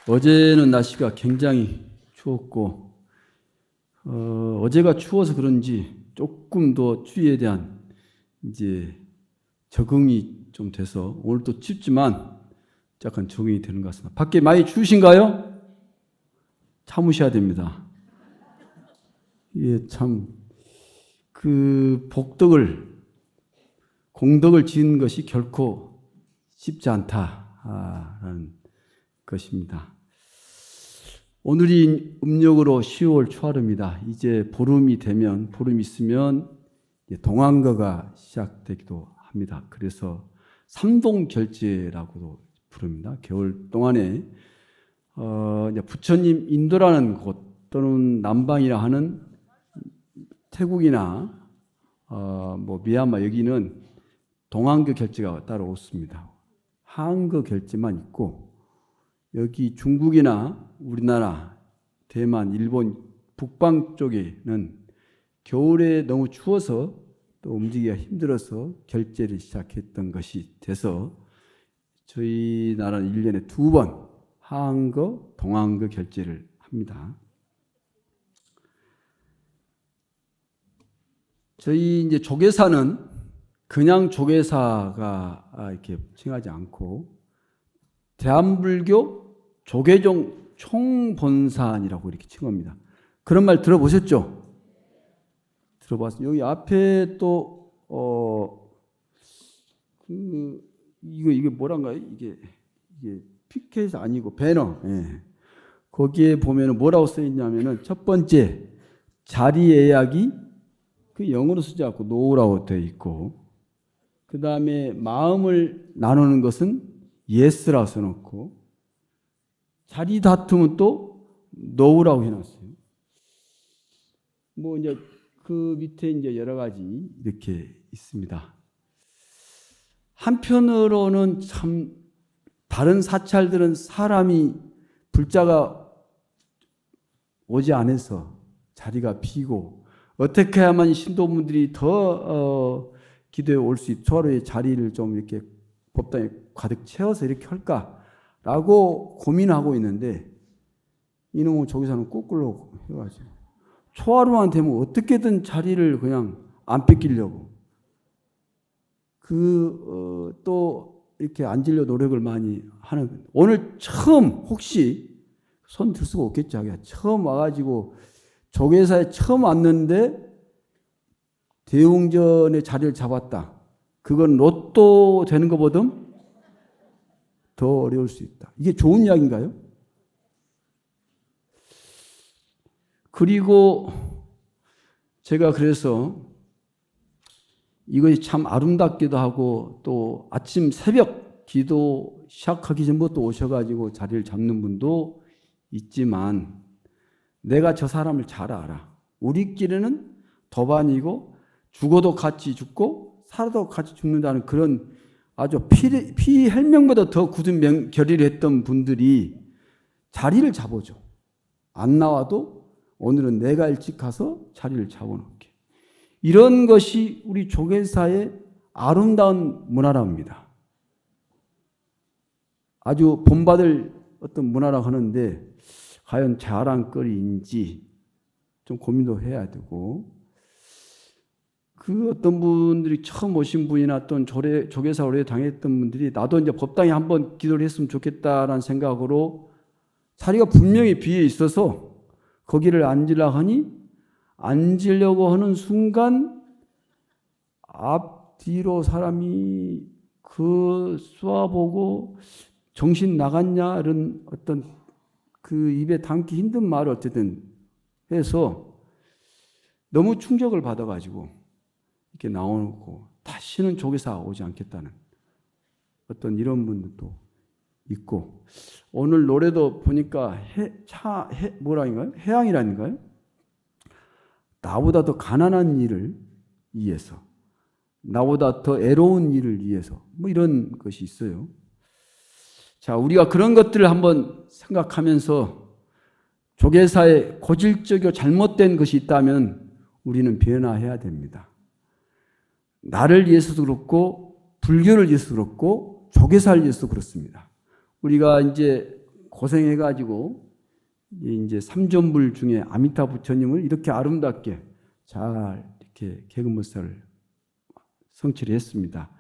어제는 날씨가 굉장히 추웠고, 어제가 추워서 그런지 조금 더 추위에 대한 이제 적응이 좀 돼서 오늘 또 춥지만 약간 적응이 되는 것 같습니다. 밖에 많이 추우신가요? 참으셔야 됩니다. 예, 참, 공덕을 지은 것이 결코 쉽지 않다라는 것입니다. 오늘이 음력으로 10월 초하루입니다. 이제 보름이 있으면 동안거가 시작되기도 합니다. 그래서 삼동결제라고도 부릅니다. 겨울 동안에 이제 부처님 인도라는 곳 또는 남방이라 하는 태국이나 미얀마 여기는 동안거 결제가 따로 없습니다. 한거 결제만 있고 여기 중국이나 우리나라, 대만, 일본 북방 쪽에는 겨울에 너무 추워서 또 움직이기가 힘들어서 결제를 시작했던 것이 돼서 저희 나라는 1년에 2번 하한거, 동안거 결제를 합니다. 저희 이제 조계사는 그냥 조계사가 이렇게 칭하지 않고 대한불교 조계종 총본산이라고 이렇게 칭합니다. 그런 말 들어보셨죠? 들어봤어요. 여기 앞에 또 이게 뭐란가요? 이게 피켓이 아니고 배너. 예. 거기에 보면은 뭐라고 써 있냐면은 첫 번째 자리 예약이 그 영어로 쓰지 않고 노라고 되어 있고, 그 다음에 마음을 나누는 것은 yes라고 써놓고, 자리 다툼은 또 no라고 해놨어요. 이제 그 밑에 이제 여러 가지 이렇게 있습니다. 한편으로는 참 다른 사찰들은 사람이 불자가 오지 않아서 자리가 비고 어떻게 해야만 신도분들이 더 기도에 올 수 있고 서로의 자리를 좀 이렇게 법당에 가득 채워서 이렇게 할까라고 고민하고 있는데 이놈의 조계사는 거꾸로 해가지고 초하루만 되면 어떻게든 자리를 그냥 안 뺏기려고 또 이렇게 앉으려 노력을 많이 하는. 오늘 처음 혹시 손 들 수가 없겠죠. 자기가 처음 와가지고 조계사에 처음 왔는데 대웅전의 자리를 잡았다. 그건 로또 되는 것보다 더 어려울 수 있다. 이게 좋은 이야기인가요? 그리고 제가 그래서 이것이 참 아름답기도 하고 또 아침 새벽 기도 시작하기 전부터 오셔가지고 자리를 잡는 분도 있지만 내가 저 사람을 잘 알아. 우리끼리는 도반이고 죽어도 같이 죽고 살아도 같이 죽는다는 그런 아주 피 혈명보다 더 굳은 결의를 했던 분들이 자리를 잡아줘. 안 나와도 오늘은 내가 일찍 가서 자리를 잡아놓게. 이런 것이 우리 조계사의 아름다운 문화랍니다. 아주 본받을 어떤 문화라고 하는데 과연 자랑거리인지 좀 고민도 해야 되고, 그 어떤 분들이 처음 오신 분이나 또는 조계사 오래 당했던 분들이 나도 이제 법당에 한번 기도를 했으면 좋겠다라는 생각으로 자리가 분명히 비어 있어서 거기를 앉으려고 하니 앉으려고 하는 순간 앞뒤로 사람이 쏘아보고 정신 나갔냐 이런 어떤 그 입에 담기 힘든 말을 어쨌든 해서 너무 충격을 받아가지고 이렇게 나오고 다시는 조계사 오지 않겠다는 어떤 이런 분들도 있고, 오늘 노래도 보니까 뭐라인가요? 해양이라는가요? 나보다 더 가난한 일을 위해서, 나보다 더 애로운 일을 위해서 이런 것이 있어요. 자, 우리가 그런 것들을 한번 생각하면서 조계사에 고질적이고 잘못된 것이 있다면 우리는 변화해야 됩니다. 나를 위해서도 그렇고 불교를 위해서도 그렇고 조계사를 위해서도 그렇습니다. 우리가 이제 고생해가지고 이제 삼존불 중에 아미타 부처님을 이렇게 아름답게 잘 이렇게 개근무사를 성취를 했습니다.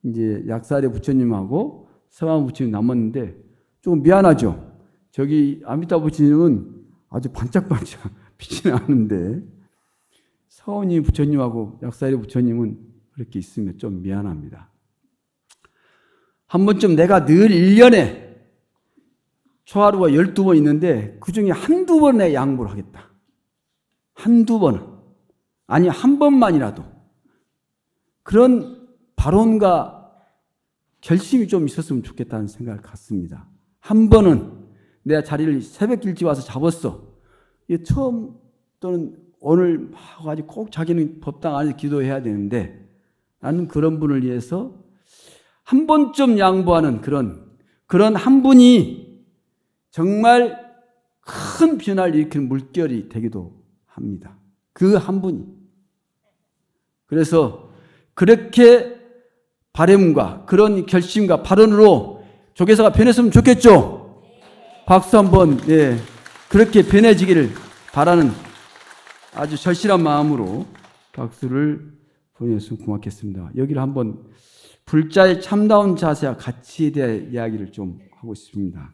이제 약사리 부처님하고 서강 부처님 남았는데 조금 미안하죠. 저기 아미타 부처님은 아주 반짝반짝 빛이 나는데 서원이 부처님하고 약사리 부처님은 그렇게 있으면 좀 미안합니다. 한 번쯤 내가 늘 1년에 초하루가 12번 있는데 그 중에 한두 번에 양보를 하겠다. 한두 번은. 아니 한 번만이라도. 그런 발언과 결심이 좀 있었으면 좋겠다는 생각을 갖습니다. 한 번은 내가 자리를 새벽 일찍 와서 잡았어. 이게 처음 또는 오늘 와가지고 꼭 자기는 법당 안에서 기도해야 되는데 나는 그런 분을 위해서 한 번쯤 양보하는 그런 한 분이 정말 큰 변화를 일으키는 물결이 되기도 합니다. 그 한 분이. 그래서 그렇게 바람과 그런 결심과 발언으로 조계사가 변했으면 좋겠죠? 박수 한번, 예, 그렇게 변해지기를 바라는 아주 절실한 마음으로 박수를 보내주시면 고맙겠습니다. 여기를 한번 불자의 참다운 자세와 가치에 대해 이야기를 좀 하고 싶습니다.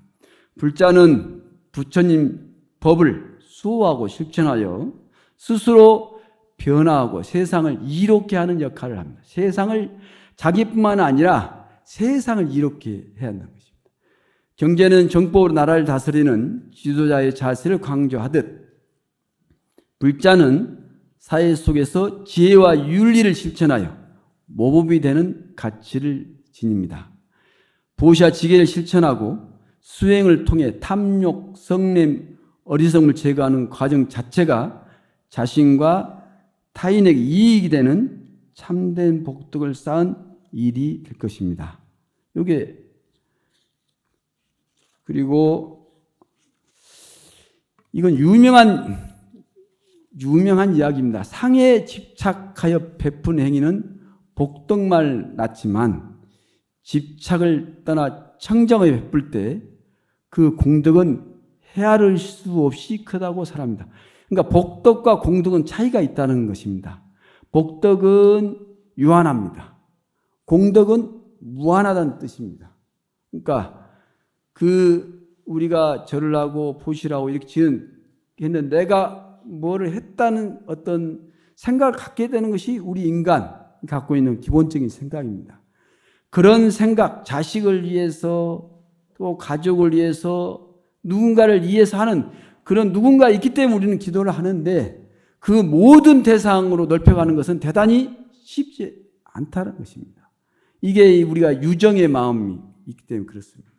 불자는 부처님 법을 수호하고 실천하여 스스로 변화하고 세상을 이롭게 하는 역할을 합니다. 세상을 자기뿐만 아니라 세상을 이롭게 해야 한다는 것입니다. 경제는 정법으로 나라를 다스리는 지도자의 자세를 강조하듯 불자는 사회 속에서 지혜와 윤리를 실천하여 모범이 되는 가치를 지닙니다. 보시와 지혜를 실천하고 수행을 통해 탐욕, 성냄, 어리석음을 제거하는 과정 자체가 자신과 타인에게 이익이 되는 참된 복덕을 쌓은 일이 될 것입니다. 요게 그리고 이건 유명한 이야기입니다. 상에 집착하여 베푼 행위는 복덕말 낳지만 집착을 떠나 청정하여 베풀 때 그 공덕은 헤아릴 수 없이 크다고 설합니다. 그러니까 복덕과 공덕은 차이가 있다는 것입니다. 복덕은 유한합니다. 공덕은 무한하다는 뜻입니다. 그러니까 우리가 절을 하고 보시를 하고 이렇게 했는데 내가 뭐를 했다는 어떤 생각을 갖게 되는 것이 우리 인간 갖고 있는 기본적인 생각입니다. 그런 생각, 자식을 위해서 또 가족을 위해서 누군가를 위해서 하는 그런 누군가 있기 때문에 우리는 기도를 하는데 그 모든 대상으로 넓혀가는 것은 대단히 쉽지 않다는 것입니다. 이게 우리가 유정의 마음이 있기 때문에 그렇습니다.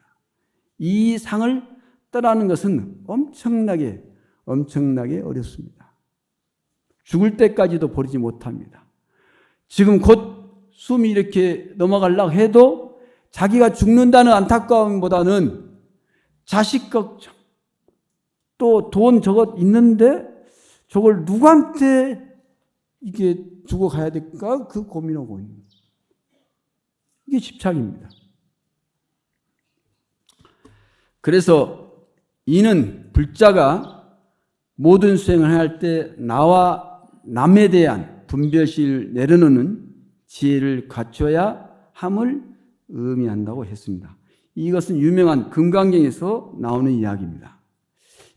이 상을 떠나는 것은 엄청나게 어렵습니다. 죽을 때까지도 버리지 못합니다. 지금 곧 숨이 이렇게 넘어가려고 해도 자기가 죽는다는 안타까움보다는 자식 걱정, 또 돈 저것 있는데 저걸 누구한테 이게 주고 가야 될까? 그 고민하고 있는 거예요. 이게 집착입니다. 그래서 이는 불자가 모든 수행을 할 때 나와 남에 대한 분별심을 내려놓는 지혜를 갖춰야 함을 의미한다고 했습니다. 이것은 유명한 금강경에서 나오는 이야기입니다.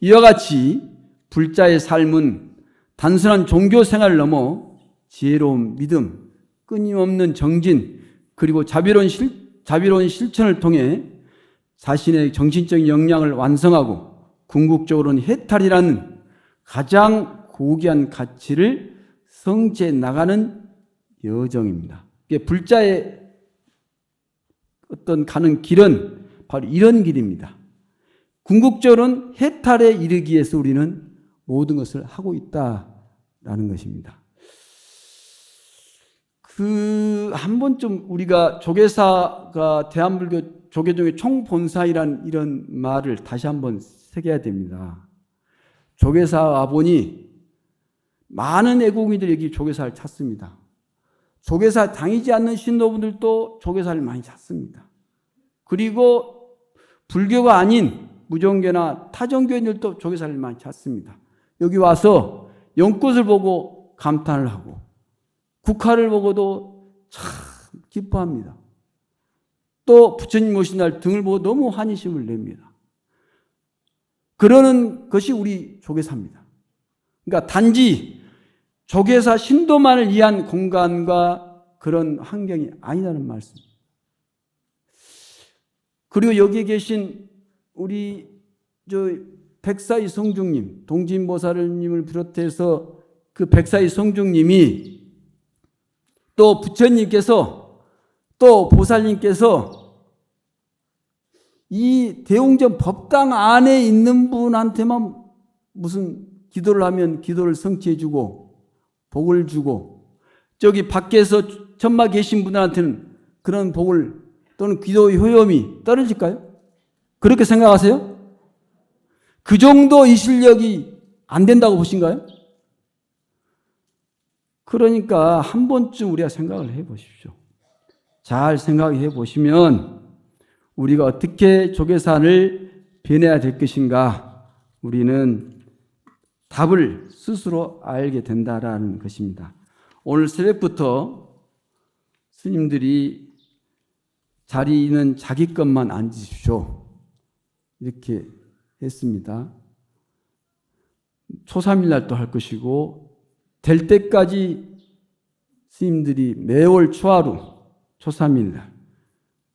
이와 같이 불자의 삶은 단순한 종교 생활을 넘어 지혜로운 믿음, 끊임없는 정진, 그리고 자비로운 실천을 통해 자신의 정신적인 역량을 완성하고 궁극적으로는 해탈이라는 가장 고귀한 가치를 성취해 나가는 여정입니다. 불자의 어떤 가는 길은 바로 이런 길입니다. 궁극적으로는 해탈에 이르기 위해서 우리는 모든 것을 하고 있다라는 것입니다. 한 번쯤 우리가 조계사가 대한불교 조계종의 총본사이란 이런 말을 다시 한번 새겨야 됩니다. 조계사 와보니 많은 애국인들이 여기 조계사를 찾습니다. 조계사 다니지 않는 신도분들도 조계사를 많이 찾습니다. 그리고 불교가 아닌 무종교나 타종교인들도 조계사를 많이 찾습니다. 여기 와서 연꽃을 보고 감탄을 하고 국화를 보고도 참 기뻐합니다. 또 부처님 오신 날 등을 보고 너무 환희심을 냅니다. 그러는 것이 우리 조계사입니다. 그러니까 단지 조계사 신도만을 위한 공간과 그런 환경이 아니라는 말씀입니다. 그리고 여기에 계신 우리 백사이 성중님, 동진보살님을 비롯해서 그 백사이 성중님이 또 부처님께서 또 보살님께서 이 대웅전 법당 안에 있는 분한테만 무슨 기도를 하면 기도를 성취해 주고 복을 주고 저기 밖에서 천마 계신 분들한테는 그런 복을 또는 기도의 효험이 떨어질까요? 그렇게 생각하세요? 그 정도 이 실력이 안 된다고 보신가요? 그러니까 한 번쯤 우리가 생각을 해 보십시오. 잘 생각해 보시면 우리가 어떻게 조계산을 변해야 될 것인가 우리는 답을 스스로 알게 된다라는 것입니다. 오늘 새벽부터 스님들이 자리는 자기 것만 앉으십시오. 이렇게 했습니다. 초3일 날도 할 것이고 될 때까지 스님들이 매월 초하루 초3일 날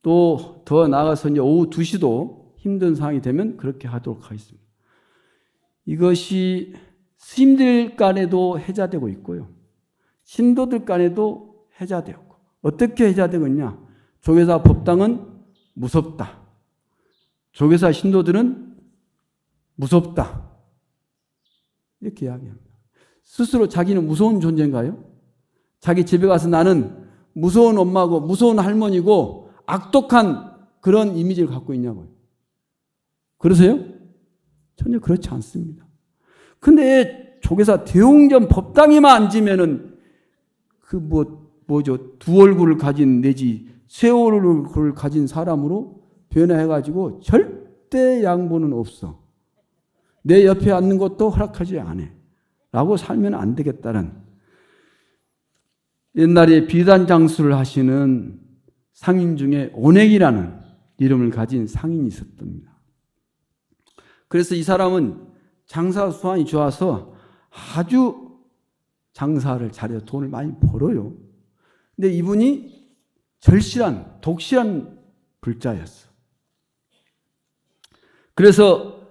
또 더 나아가서 이제 오후 2시도 힘든 상황이 되면 그렇게 하도록 하겠습니다. 이것이 스님들 간에도 해자되고 있고요. 신도들 간에도 해자되고 어떻게 해자되고 있냐? 조계사 법당은 무섭다. 조계사 신도들은 무섭다. 이렇게 이야기합니다. 스스로 자기는 무서운 존재인가요? 자기 집에 가서 나는 무서운 엄마고 무서운 할머니고 악독한 그런 이미지를 갖고 있냐고요. 그러세요? 전혀 그렇지 않습니다. 근데 조계사 대웅전 법당에만 앉으면은 두 얼굴을 가진 내지 세 얼굴을 가진 사람으로 변화해가지고 절대 양보는 없어. 내 옆에 앉는 것도 허락하지 않아. 라고 살면 안 되겠다는. 옛날에 비단장수를 하시는 상인 중에 온액이라는 이름을 가진 상인이 있었답니다. 그래서 이 사람은 장사 수완이 좋아서 아주 장사를 잘해서 돈을 많이 벌어요. 근데 이분이 절실한, 독실한 불자였어. 그래서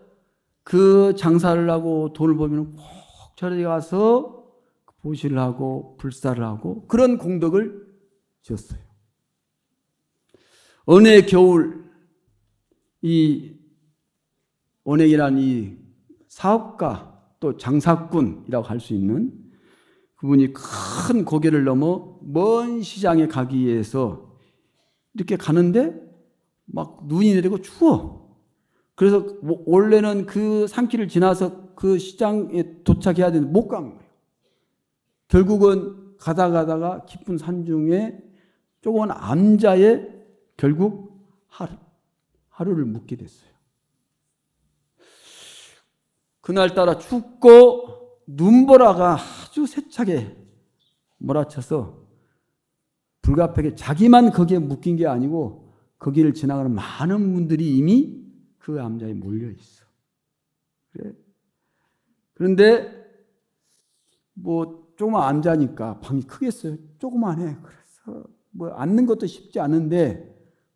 그 장사를 하고 돈을 벌면 꼭 절에 가서 보시를 하고 불사를 하고 그런 공덕을 지었어요. 어느 해 겨울 이 원액이라는 이 사업가 또 장사꾼이라고 할 수 있는 그분이 큰 고개를 넘어 먼 시장에 가기 위해서 이렇게 가는데 막 눈이 내리고 추워. 그래서 원래는 그 산길을 지나서 그 시장에 도착해야 되는데 못 간 거예요. 결국은 가다가 깊은 산중에 조그만 암자에 결국 하루를 묵게 됐어요. 그날따라 춥고 눈보라가 아주 세차게 몰아쳐서 불가피하게 자기만 거기에 묶인 게 아니고 거기를 지나가는 많은 분들이 이미 그 암자에 몰려 있어. 그래. 그런데 조그만 암자니까 방이 크겠어요. 조그만해. 그래서 앉는 것도 쉽지 않은데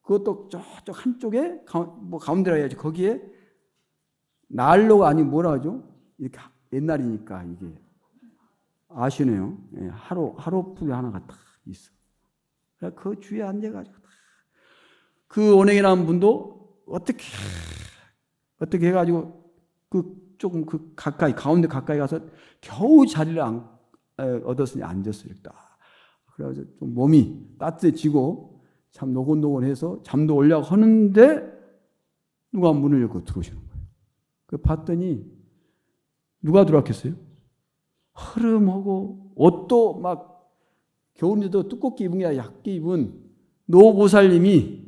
그것도 저쪽 한쪽에 가운데라 해야지. 거기에 난로가 아니고 뭐라 하죠? 이렇게 옛날이니까 이게 아시네요. 예, 하로풀이 하나가 딱 있어. 그 주위에 앉아가지고 그 원행이라는 분도 어떻게 해가지고 조금 가까이 가운데 가까이 가서 겨우 자리를 얻었으니 앉았어요. 그래가지고 좀 몸이 따뜻해지고 참 노곤노곤해서 잠도 오려고 하는데 누가 문을 열고 들어오시는 거예요. 봤더니 누가 들어왔겠어요? 흐름하고 옷도 막 겨울인데도 두껍게 입은 게 아니라 얇게 입은 노보살님이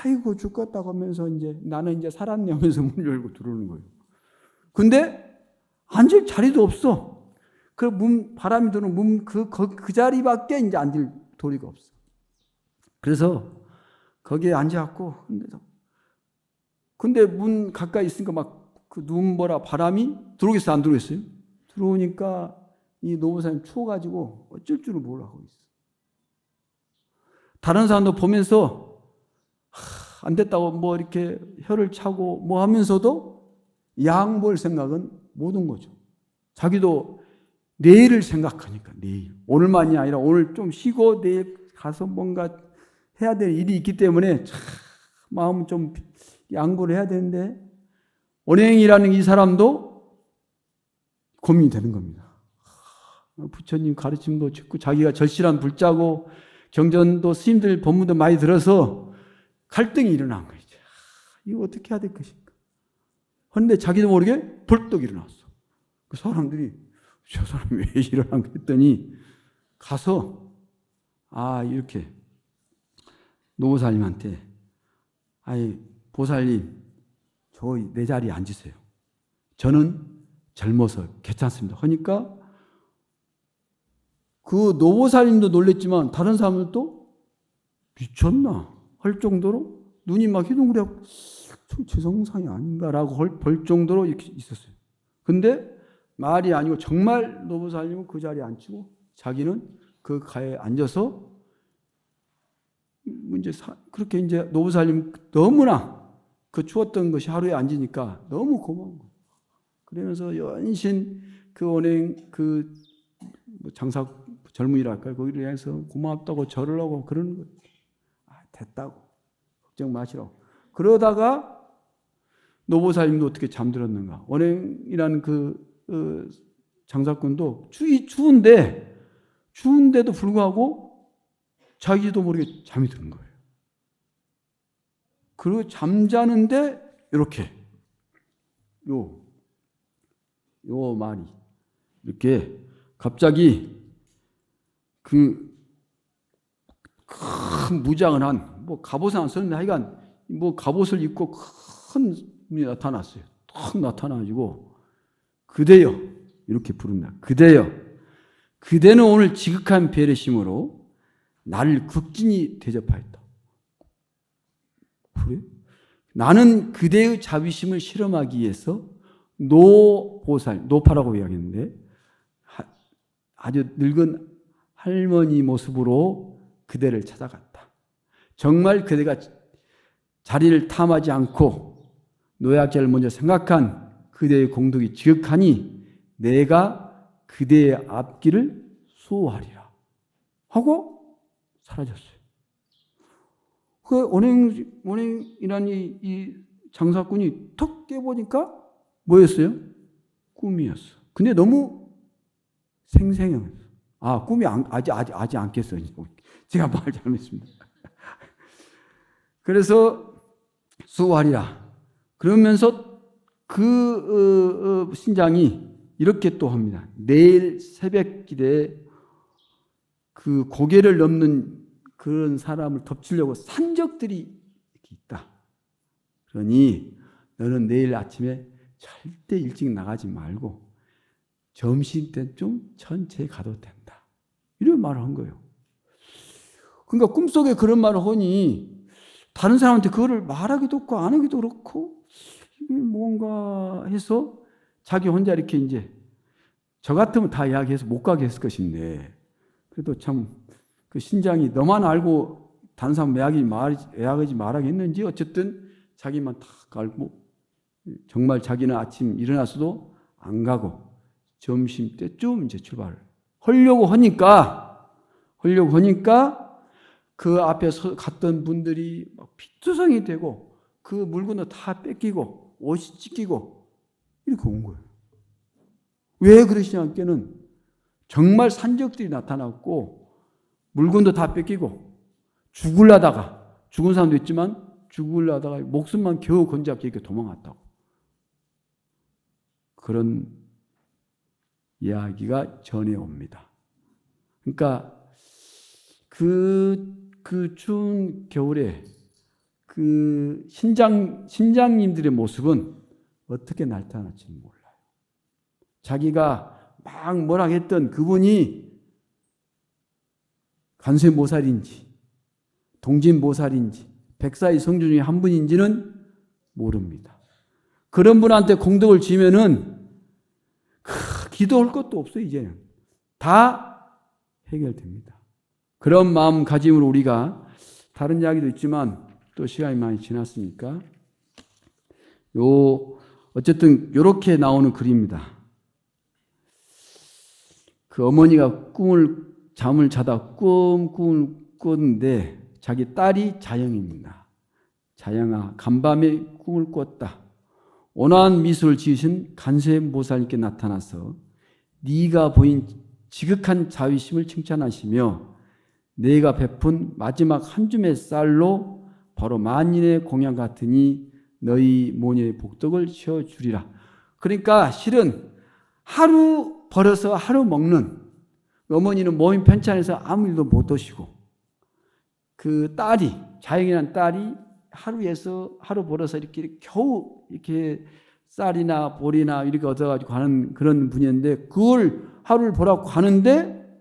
아이고 죽겠다고 하면서 이제 나는 이제 살았네 하면서 문 열고 들어오는 거예요. 근데 앉을 자리도 없어. 그 바람이 드는 그 자리밖에 이제 앉을 도리가 없어. 그래서 거기에 앉아갖고, 근데 문 가까이 있으니까 막 그 눈보라 바람이 들어오겠어요? 안 들어오겠어요? 들어오니까 이 노무사님 추워가지고 어쩔 줄을 몰라하고 있어. 다른 사람도 보면서 안 됐다고 뭐 이렇게 혀를 차고 뭐 하면서도 양보할 생각은 못 온 거죠. 자기도 내일을 생각하니까, 내일. 오늘만이 아니라 오늘 좀 쉬고 내일 가서 뭔가 해야 될 일이 있기 때문에 참 마음은 좀 양보를 해야 되는데, 원행이라는 이 사람도 고민이 되는 겁니다. 부처님 가르침도 듣고 자기가 절실한 불자고 경전도 스님들 법문도 많이 들어서 갈등이 일어난 거죠. 이거 어떻게 해야 될 것인가. 그런데 자기도 모르게 벌떡 일어났어. 그 사람들이 저 사람이 왜 일어난 거 했더니 가서 이렇게 노보살님한테 보살님 저 내 자리에 앉으세요. 저는 젊어서 괜찮습니다. 하니까 그 노보살님도 놀랬지만 다른 사람들도 미쳤나 할 정도로 눈이 막 휘둥그레 제 정상이 아닌가라고 볼 정도로 이렇게 있었어요. 근데 말이 아니고 정말 노보살님은 그 자리에 앉히고 자기는 그 가에 앉아서 이제 그렇게 이제 노보살님 너무나 그 추웠던 것이 하루에 앉으니까 너무 고마운 거예요. 그러면서 연신 그 원행 장사 젊은이랄까요? 거기를 해서 고맙다고 절을 하고 그러는 거예요. 됐다고. 걱정 마시라고. 그러다가 노보살님도 어떻게 잠들었는가. 원행이라는 장사꾼도 추운데도 불구하고 자기도 모르게 잠이 드는 거예요. 그리고 잠자는데 이렇게 요 말이 이렇게 갑자기 큰 무장을 한 갑옷은 안 썼는데 하여간 갑옷을 입고 큰 분이 나타났어요. 탁 나타나가지고 그대여 이렇게 부릅니다. 그대여 그대는 오늘 지극한 배려심으로 나를 극진히 대접하였다. 그래? 나는 그대의 자비심을 실험하기 위해서 노파라고 이야기했는데 아주 늙은 할머니 모습으로 그대를 찾아갔다. 정말 그대가 자리를 탐하지 않고 노약자를 먼저 생각한 그대의 공덕이 지극하니 내가 그대의 앞길을 수호하리라 하고 사라졌어요. 그 원행이라는 이 장사꾼이 턱 깨보니까 뭐였어요? 꿈이었어. 근데 너무 생생해요. 꿈이 아직 안 깼어요. 제가 말 잘못했습니다. 그래서 수호하리라. 그러면서 그 신장이 이렇게 또 합니다. 내일 새벽길에 그 고개를 넘는 그런 사람을 덮치려고 산적들이 이렇게 있다. 그러니 너는 내일 아침에 절대 일찍 나가지 말고 점심때쯤 천천히 가도 된다. 이런 말을 한 거예요. 그러니까 꿈속에 그런 말을 하니 다른 사람한테 그거를 말하기도 없고 안 하기도 그렇고 이게 뭔가 해서 자기 혼자 이렇게 이제 저 같으면 다 이야기해서 못 가게 했을 것인데 그래도 참 그 신장이 너만 알고 다른 사람 이야기하지 말하게 했는지 어쨌든 자기만 다 알고 정말 자기는 아침 일어나서도 안 가고 점심때쯤 이제 출발을 하려고 하니까 그 앞에 갔던 분들이 막 피투성이 되고 그 물건도 다 뺏기고 옷이 찢기고 이렇게 온 거예요. 왜 그러시냐께는 정말 산적들이 나타났고 물건도 다 뺏기고 죽은 사람도 있지만 죽으려다가 목숨만 겨우 건져서 이렇게 도망갔다고. 그런 이야기가 전해옵니다. 그러니까 그 추운 겨울에 그 신장님들의 모습은 어떻게 나타날지 몰라요. 자기가 막 뭐라 했던 그분이 관세모살인지 동진모살인지 백사의 성주 중에 한 분인지는 모릅니다. 그런 분한테 공덕을 지면은 기도할 것도 없어요. 이제는 다 해결됩니다. 그런 마음가짐으로 우리가 다른 이야기도 있지만 또 시간이 많이 지났으니까 어쨌든 이렇게 나오는 글입니다. 그 어머니가 잠을 자다 꿈을 꿨는데 자기 딸이 자영입니다. 자영아, 간밤에 꿈을 꿨다. 온화한 미소를 지으신 관세음보살님께 나타나서 네가 보인 지극한 자비심을 칭찬하시며 내가 베푼 마지막 한 줌의 쌀로 바로 만인의 공양 같으니 너희 모녀의 복덕을 채워주리라. 그러니까 실은 하루 벌어서 하루 먹는, 어머니는 몸이 편찮아서 아무 일도 못 하시고 그 딸이, 자영이라는 딸이 하루 벌어서 이렇게 겨우 이렇게 쌀이나 보리나 이렇게 얻어가지고 가는 그런 분이었는데 그걸 하루를 보라고 가는데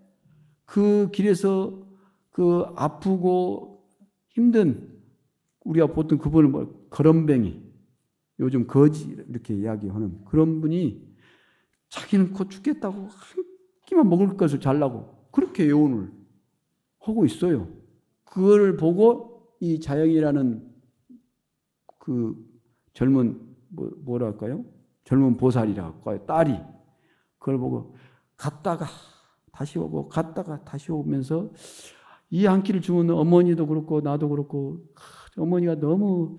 그 길에서 그 아프고 힘든, 우리가 보통 그분을 거렁뱅이, 요즘 거지 이렇게 이야기하는 그런 분이 자기는 곧 죽겠다고 한 끼만 먹을 것을 잘라고 그렇게 예언을 하고 있어요. 그걸 보고 이 자영이라는 그 젊은 뭐랄까요? 젊은 보살이라고 할까요? 딸이 그걸 보고 갔다가 다시 오고 갔다가 다시 오면서 이 한 끼를 주면 어머니도 그렇고 나도 그렇고 어머니가 너무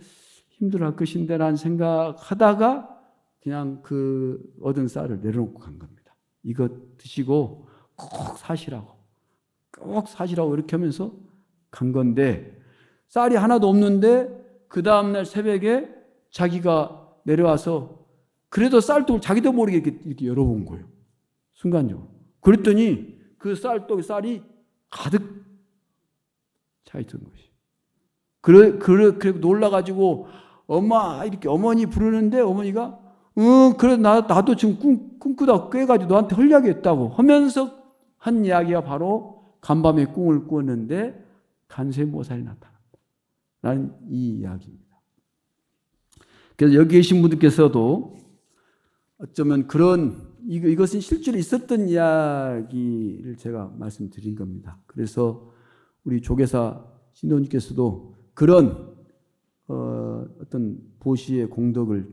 힘들어할 것인데 라는 생각하다가 그냥 그 얻은 쌀을 내려놓고 간 겁니다. 이거 드시고 꼭 사시라고 이렇게 하면서 간 건데 쌀이 하나도 없는데 그 다음날 새벽에 자기가 내려와서 그래도 쌀떡을 자기도 모르게 이렇게 열어본 거예요. 순간적으로. 그랬더니 그 쌀떡에 쌀이 가득 차 있던 것이. 그래 놀라가지고 엄마 이렇게 어머니 부르는데 어머니가 그래 나도 지금 꿈꾸다 깨가지고 너한테 헐려야겠다고 하면서 한 이야기가 바로 간밤에 꿈을 꾸었는데 관세음보살이 나타났다 라는 이 이야기입니다. 그래서 여기 계신 분들께서도 어쩌면 이것은 실제로 있었던 이야기를 제가 말씀드린 겁니다. 그래서 우리 조계사 신도님께서도 그런 어떤 보시의 공덕을,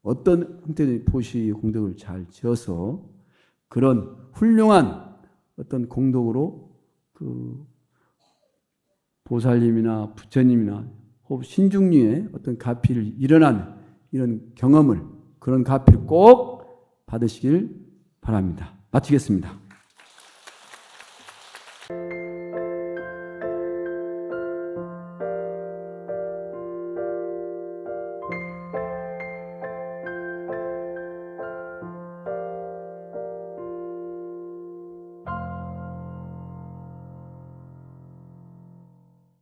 어떤 형태의 보시의 공덕을 잘 지어서 그런 훌륭한 어떤 공덕으로 그 보살님이나 부처님이나 혹은 신중류의 어떤 가피를 일어난 이런 경험을, 그런 가피를 꼭 받으시길 바랍니다. 마치겠습니다.